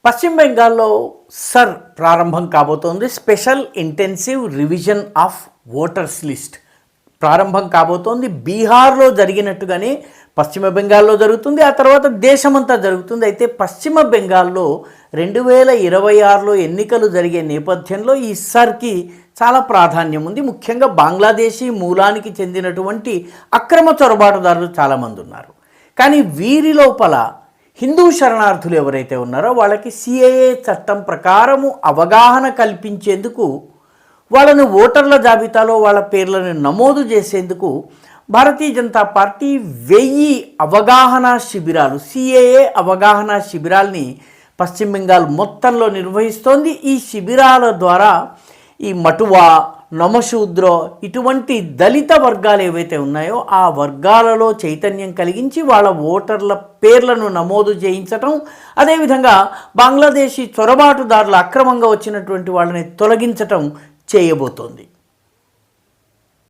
పశ్చిమ బెంగాల్లో సర్ ప్రారంభం కాబోతోంది. Special intensive revision of voters list ప్రారంభం కాబోతోంది. బీహార్లో జరిగినట్టుగానే పశ్చిమ బెంగాల్లో జరుగుతుంది, ఆ తర్వాత దేశమంతా జరుగుతుంది. అయితే పశ్చిమ బెంగాల్లో 2026లో ఎన్నికలు జరిగే నేపథ్యంలో ఈ సర్కి చాలా ప్రాధాన్యం ఉంది. ముఖ్యంగా బంగ్లాదేశీ మూలానికి చెందినటువంటి అక్రమ చొరబాటుదారులు చాలామంది ఉన్నారు. కానీ వీరి లోపల హిందూ శరణార్థులు ఎవరైతే ఉన్నారో వాళ్ళకి సిఏఏ చట్టం ప్రకారము అవగాహన కల్పించేందుకు, వాళ్ళను ఓటర్ల జాబితాలో వాళ్ళ పేర్లను నమోదు చేసేందుకు భారతీయ జనతా పార్టీ 1000 అవగాహన శిబిరాలు, సిఏఏ అవగాహన శిబిరాల్ని పశ్చిమ బెంగాల్ మొత్తంలో నిర్వహిస్తోంది. ఈ శిబిరాల ద్వారా ఈ మటువా, నమశూద్ర ఇటువంటి దళిత వర్గాలు ఏవైతే ఉన్నాయో ఆ వర్గాలలో చైతన్యం కలిగించి వాళ్ళ ఓటర్ల పేర్లను నమోదు చేయించటం, అదేవిధంగా బంగ్లాదేశీ చొరబాటుదారులు అక్రమంగా వచ్చినటువంటి వాళ్ళని తొలగించటం చేయబోతోంది.